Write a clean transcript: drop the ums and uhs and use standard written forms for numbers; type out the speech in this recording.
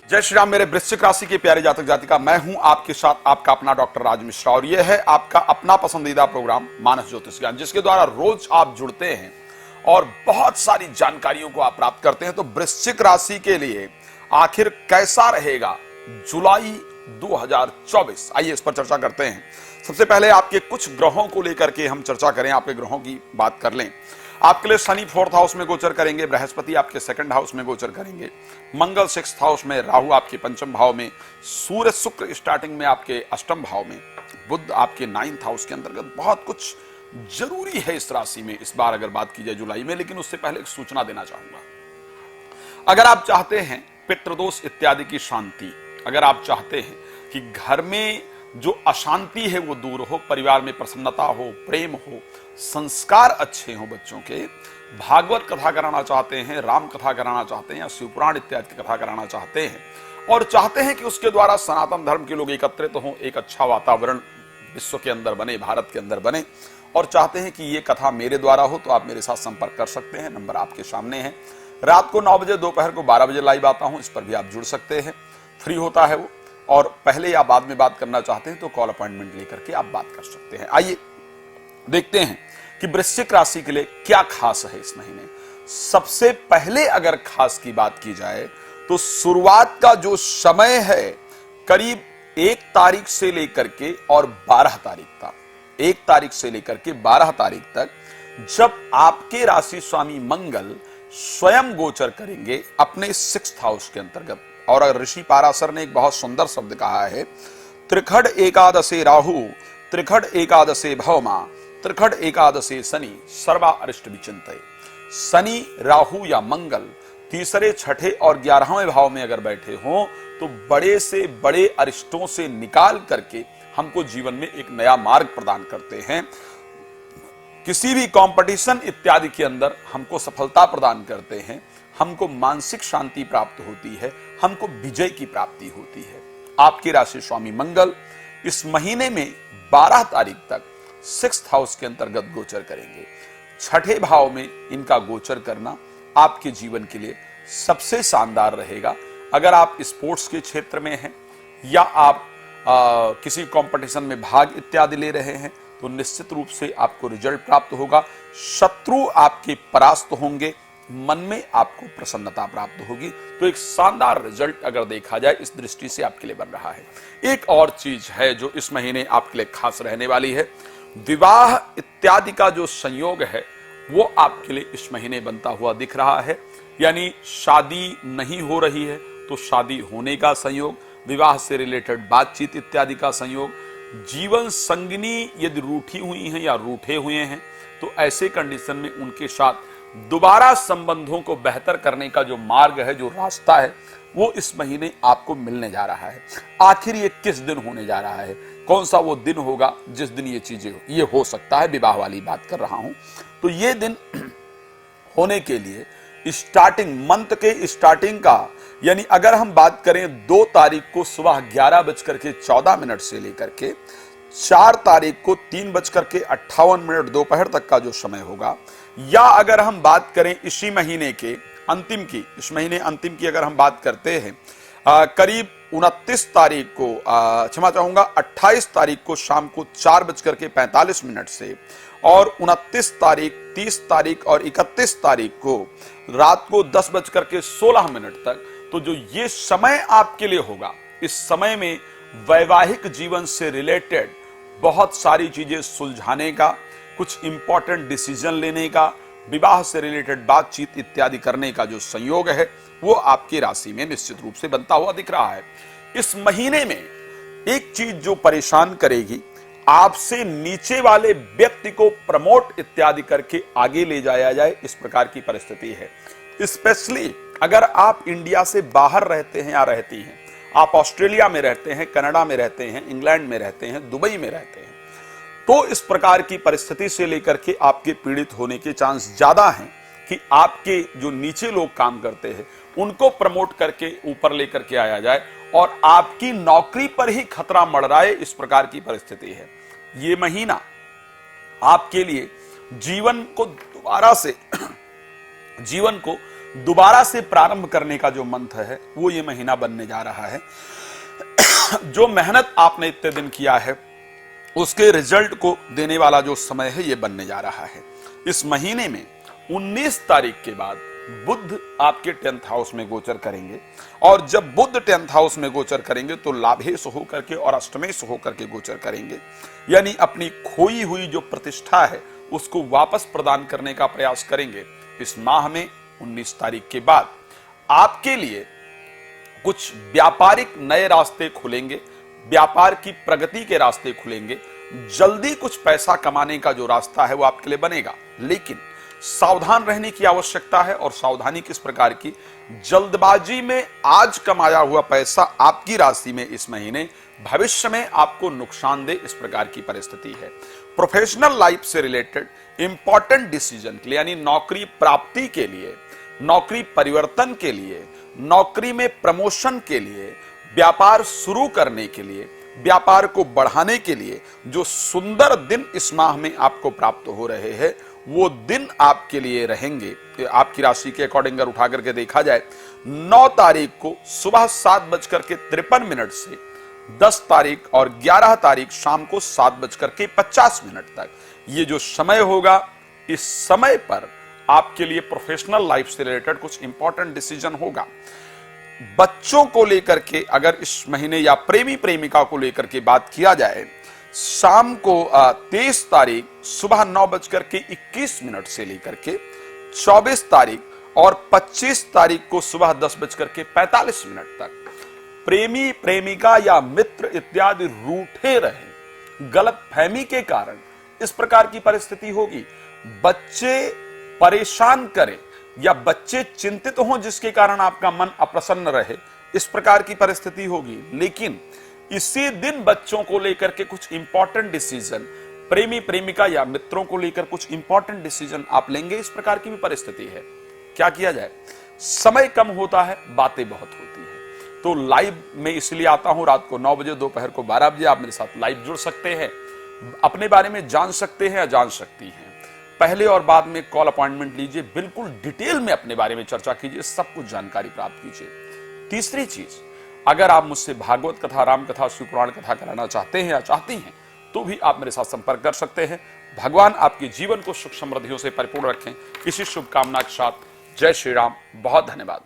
जय श्री राम। मेरे वृश्चिक राशि के प्यारे जातक जातिका, मैं हूं आपके साथ आपका अपना डॉक्टर राज मिश्रा और यह है आपका अपना पसंदीदा प्रोग्राम मानस ज्योतिष ज्ञान, जिसके द्वारा रोज आप जुड़ते हैं और बहुत सारी जानकारियों को आप प्राप्त करते हैं। तो वृश्चिक राशि के लिए आखिर कैसा रहेगा जुलाई 2024, आइए इस पर चर्चा करते हैं। सबसे पहले आपके कुछ ग्रहों को लेकर के हम चर्चा करें, आपके ग्रहों की बात कर लें। आपके लिए शनि 4th हाउस में गोचर करेंगे, बृहस्पति आपके 2nd हाउस में गोचर करेंगे, मंगल 6th हाउस में, राहु आपके 5th भाव में, सूर्य शुक्र स्टार्टिंग में आपके 8th भाव में, बुध आपके 9th हाउस के अंतर्गत। बहुत कुछ जरूरी है इस राशि में इस बार अगर बात की जाए जुलाई में, लेकिन उससे पहले एक सूचना देना चाहूंगा। अगर आप चाहते हैं पितृदोष इत्यादि की शांति, अगर आप चाहते हैं कि घर में जो अशांति है वो दूर हो, परिवार में प्रसन्नता हो, प्रेम हो, संस्कार अच्छे हो बच्चों के, भागवत कथा कराना चाहते हैं, राम कथा कराना चाहते हैं या शिवपुराण इत्यादि की कथा कराना चाहते हैं और चाहते हैं कि उसके द्वारा सनातन धर्म के लोग एकत्रित हों, एक अच्छा वातावरण विश्व के अंदर बने, भारत के अंदर बने, और चाहते हैं कि ये कथा मेरे द्वारा हो, तो आप मेरे साथ संपर्क कर सकते हैं। नंबर आपके सामने है। रात को 9 बजे, दोपहर को 12 बजे लाइव आता हूं, इस पर भी आप जुड़ सकते हैं। फ्री होता है वो, और पहले या बाद में बात करना चाहते हैं तो कॉल अपॉइंटमेंट लेकर के आप बात कर सकते हैं। आइए देखते हैं कि वृश्चिक राशि के लिए क्या खास है इस महीने। सबसे पहले अगर खास की बात की जाए तो शुरुआत का जो समय है करीब 1 तारीख से लेकर के और 12 तारीख तक, 1 तारीख से लेकर के 12 तारीख तक, जब आपके राशि स्वामी मंगल स्वयं गोचर करेंगे अपने 6th हाउस के अंतर्गत। और अगर ऋषि पाराशर ने एक बहुत सुंदर शब्द कहा है, त्रिखड एकादशे राहु, त्रिखड एकादशे भौमा, त्रिखड एकादशे शनि, सर्वा अरिष्ट विचिंतये। शनि, राहु या मंगल तीसरे, छठे और 11वें भाव में अगर बैठे हों तो बड़े से बड़े अरिष्टों से निकाल करके हमको जीवन में एक नया मार्ग प्रदान करते हैं। किसी भी कंपटीशन इत्यादि के अंदर हमको सफलता प्रदान करते हैं, हमको मानसिक शांति प्राप्त होती है, हमको विजय की प्राप्ति होती है। आपकी राशि स्वामी मंगल इस महीने में 12 तारीख तक 6th हाउस के अंतर्गत गोचर करेंगे। 6ठे भाव में इनका गोचर करना आपके जीवन के लिए सबसे शानदार रहेगा। अगर आप स्पोर्ट्स के क्षेत्र में हैं या आप किसी कंपटीशन में भाग इत्यादि ले रहे हैं तो निश्चित रूप से आपको रिजल्ट प्राप्त होगा। शत्रु आपके परास्त होंगे, मन में आपको प्रसन्नता प्राप्त होगी। तो एक शानदार रिजल्ट अगर देखा जाए इस दृष्टि से आपके लिए बन रहा है। एक और चीज है जो इस महीने आपके लिए खास रहने वाली है, विवाह इत्यादि का जो संयोग है वो आपके लिए इस महीने बनता हुआ दिख रहा है। यानी शादी नहीं हो रही है तो शादी होने का संयोग, विवाह से रिलेटेड बातचीत इत्यादि का संयोग, जीवन संगिनी यदि रूठी हुई हैं या रूठे हुए हैं तो ऐसे कंडीशन में उनके साथ दोबारा संबंधों को बेहतर करने का जो मार्ग है, जो रास्ता है, वो इस महीने आपको मिलने जा रहा है। आखिर ये किस दिन होने जा रहा है, कौन सा वो दिन होगा जिस दिन ये चीजें ये हो सकता है, विवाह वाली बात कर रहा हूं। तो ये दिन होने के लिए स्टार्टिंग मंथ के स्टार्टिंग का, यानी अगर हम बात करें 2 तारीख को सुबह 11:14 से लेकर के 4 तारीख को 3:58 दोपहर तक का जो समय होगा, या अगर हम बात करें इसी महीने के अंतिम की, इस महीने अंतिम की अगर हम बात करते हैं करीब 29 तारीख को, क्षमा चाहूंगा 28 तारीख को शाम को 4:45 से और 29 तारीख, 30 तारीख और 31 तारीख को रात को 10:16 तक, तो जो ये समय आपके लिए होगा, इस समय में वैवाहिक जीवन से रिलेटेड बहुत सारी चीजें सुलझाने का, कुछ इंपॉर्टेंट डिसीजन लेने का, विवाह से रिलेटेड बातचीत इत्यादि करने का जो संयोग है वो आपकी राशि में निश्चित रूप से बनता हुआ दिख रहा है। इस महीने में एक चीज जो परेशान करेगी, आपसे नीचे वाले व्यक्ति को प्रमोट इत्यादि करके आगे ले जाया जाए, इस प्रकार की परिस्थिति है। स्पेशली अगर आप इंडिया से बाहर रहते हैं या रहती हैं, आप ऑस्ट्रेलिया में रहते हैं, कनाडा में रहते हैं, इंग्लैंड में रहते हैं, दुबई में रहते हैं, तो इस प्रकार की परिस्थिति से लेकर के आपके पीड़ित होने के चांस ज्यादा हैं कि आपके जो नीचे लोग काम करते हैं उनको प्रमोट करके ऊपर लेकर के आया जाए और आपकी नौकरी पर ही खतरा मंडराए, इस प्रकार की परिस्थिति है। ये महीना आपके लिए जीवन को दोबारा से प्रारंभ करने का जो मंत्र है वो ये महीना बनने जा रहा है। जो मेहनत आपने इतने दिन किया है उसके रिजल्ट को देने वाला जो समय है ये बनने जा रहा है। इस महीने में 19 तारीख के बाद बुध आपके 10th हाउस में गोचर करेंगे, और जब बुध 10th हाउस में गोचर करेंगे तो लाभेश होकर के और अष्टमेश होकर के गोचर करेंगे, यानी अपनी खोई हुई जो प्रतिष्ठा है उसको वापस प्रदान करने का प्रयास करेंगे। इस माह में 19 तारीख के बाद आपके लिए कुछ व्यापारिक नए रास्ते खुलेंगे, व्यापार की प्रगति के रास्ते खुलेंगे, जल्दी कुछ पैसा कमाने का जो रास्ता है वो आपके लिए बनेगा। लेकिन सावधान रहने की आवश्यकता है, और सावधानी किस प्रकार की, जल्दबाजी में आज कमाया हुआ पैसा आपकी राशि में इस महीने भविष्य में आपको नुकसान दे, इस प्रकार की परिस्थिति है। प्रोफेशनल लाइफ से रिलेटेड इंपॉर्टेंट डिसीजन के लिए, यानी नौकरी प्राप्ति के लिए, नौकरी परिवर्तन के लिए, नौकरी में प्रमोशन के लिए, व्यापार शुरू करने के लिए, व्यापार को बढ़ाने के लिए जो सुंदर दिन इस माह में आपको प्राप्त हो रहे हैं वो दिन आपके लिए रहेंगे। आपकी राशि के अकॉर्डिंग अगर उठा करके देखा जाए, 9 तारीख को सुबह 7:53 से 10 तारीख और 11 तारीख शाम को 7:50 तक ये जो समय होगा, इस समय पर आपके लिए प्रोफेशनल लाइफ से रिलेटेड कुछ इंपॉर्टेंट डिसीजन होगा। बच्चों को लेकर के अगर इस महीने या प्रेमी प्रेमिका को लेकर के बात किया जाए, शाम को 23 तारीख सुबह 9:21 से लेकर के 24 तारीख और 25 तारीख को सुबह 10:45 तक प्रेमी प्रेमिका या मित्र इत्यादि रूठे रहे, गलत फहमी के कारण इस प्रकार की परिस्थिति होगी। बच्चे परेशान करें या बच्चे चिंतित हों जिसके कारण आपका मन अप्रसन्न रहे, इस प्रकार की परिस्थिति होगी। लेकिन इसी दिन बच्चों को लेकर के कुछ इंपॉर्टेंट डिसीजन, प्रेमी प्रेमिका या मित्रों को लेकर कुछ इंपॉर्टेंट डिसीजन आप लेंगे, इस प्रकार की भी परिस्थिति है। क्या किया जाए, समय कम होता है, बातें बहुत होती है। तो लाइव में इसलिए आता हूं रात को 9 बजे, दोपहर को 12 बजे आप मेरे साथ लाइव जुड़ सकते हैं, अपने बारे में जान सकते हैं या जान सकती हैं। पहले और बाद में कॉल अपॉइंटमेंट लीजिए, बिल्कुल डिटेल में अपने बारे में चर्चा कीजिए, सब कुछ जानकारी प्राप्त कीजिए। तीसरी चीज, अगर आप मुझसे भागवत कथा, राम कथा, शिव पुराण कथा कराना चाहते हैं या चाहती हैं तो भी आप मेरे साथ संपर्क कर सकते हैं। भगवान आपके जीवन को सुख समृद्धियों से परिपूर्ण रखें, इसी शुभकामना के साथ जय श्री राम। बहुत धन्यवाद।